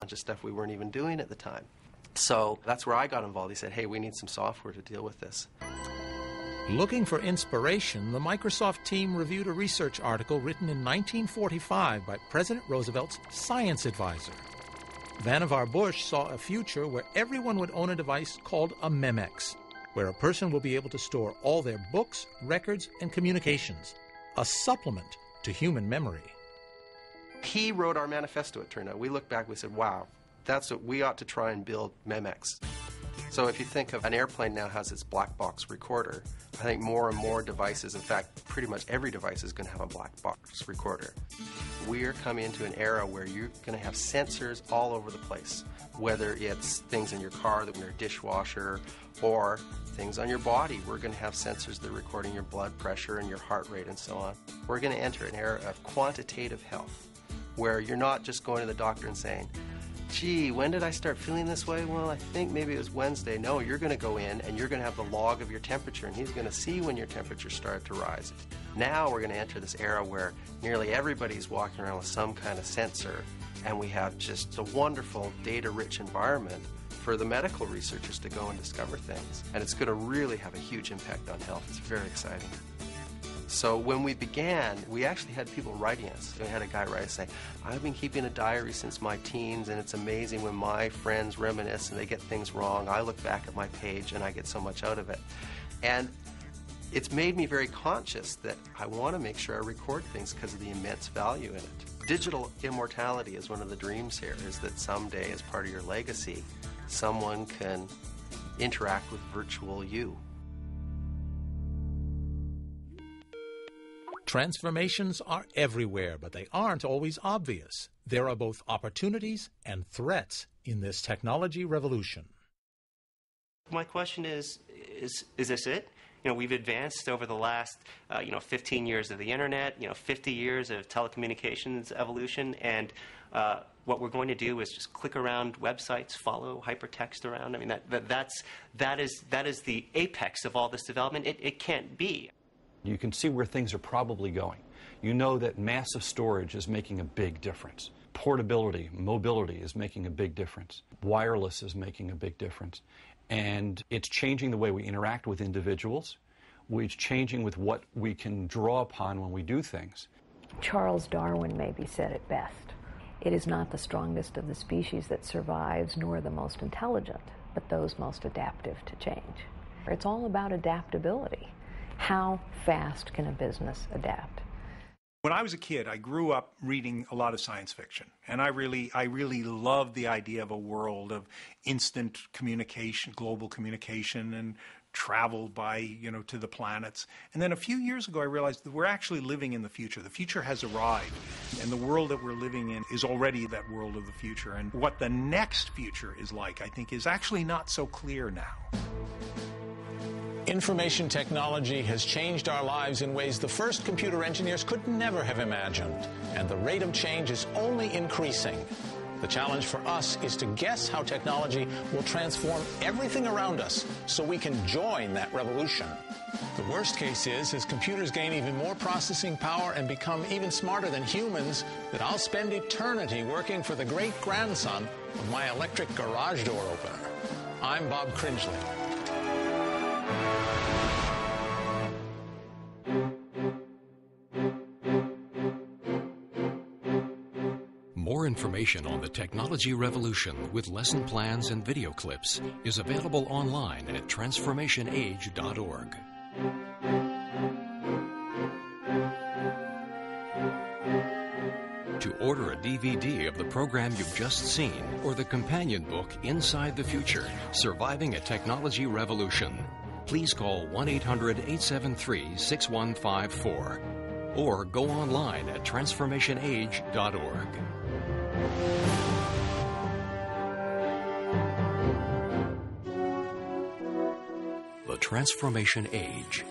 bunch of stuff we weren't even doing at the time. So that's where I got involved. He said, hey, we need some software to deal with this. Looking for inspiration, the Microsoft team reviewed a research article written in 1945 by President Roosevelt's science advisor. Vannevar Bush saw a future where everyone would own a device called a Memex, where a person will be able to store all their books, records, and communications, a supplement to human memory. He wrote our manifesto, it turned out. We looked back, we said, wow, that's what we ought to try and build Memex. So if you think of an airplane now has its black box recorder, I think more and more devices, in fact, pretty much every device is going to have a black box recorder. We're coming into an era where you're going to have sensors all over the place, whether it's things in your car, in your dishwasher, or things on your body. We're going to have sensors that are recording your blood pressure and your heart rate and so on. We're going to enter an era of quantitative health, where you're not just going to the doctor and saying, gee, when did I start feeling this way? Well, I think maybe it was Wednesday. No, you're going to go in and you're going to have the log of your temperature, and he's going to see when your temperature started to rise. Now we're going to enter this era where nearly everybody's walking around with some kind of sensor, and we have just a wonderful data-rich environment for the medical researchers to go and discover things. And it's going to really have a huge impact on health. It's very exciting. So when we began, we actually had people writing us. We had a guy write us saying, I've been keeping a diary since my teens, and it's amazing when my friends reminisce and they get things wrong. I look back at my page and I get so much out of it. And it's made me very conscious that I want to make sure I record things because of the immense value in it. Digital immortality is one of the dreams here, is that someday, as part of your legacy, someone can interact with virtual you. Transformations are everywhere, but they aren't always obvious. There are both opportunities and threats in this technology revolution. My question is this it? You know, we've advanced over the last, 15 years of the internet, 50 years of telecommunications evolution, and what we're going to do is just click around websites, follow hypertext around. I mean, that is the apex of all this development. It can't be. You can see where things are probably going. You know that massive storage is making a big difference. Portability, mobility is making a big difference. Wireless is making a big difference. And it's changing the way we interact with individuals. It's changing with what we can draw upon when we do things. Charles Darwin maybe said it best. It is not the strongest of the species that survives, nor the most intelligent, but those most adaptive to change. It's all about adaptability. How fast can a business adapt? When I was a kid, I grew up reading a lot of science fiction, and I really loved the idea of a world of instant communication, global communication, and travel by, to the planets. And then a few years ago, I realized that we're actually living in the future. The future has arrived, and the world that we're living in is already that world of the future. And what the next future is like, I think, is actually not so clear now. Information technology has changed our lives in ways the first computer engineers could never have imagined, and the rate of change is only increasing. The challenge for us is to guess how technology will transform everything around us so we can join that revolution. The worst case is, as computers gain even more processing power and become even smarter than humans, that I'll spend eternity working for the great-grandson of my electric garage door opener. I'm Bob Cringely. More information on the technology revolution with lesson plans and video clips is available online at transformationage.org. To order a DVD of the program you've just seen or the companion book Inside the Future, Surviving a Technology Revolution, please call 1-800-873-6154 or go online at transformationage.org. The Transformation Age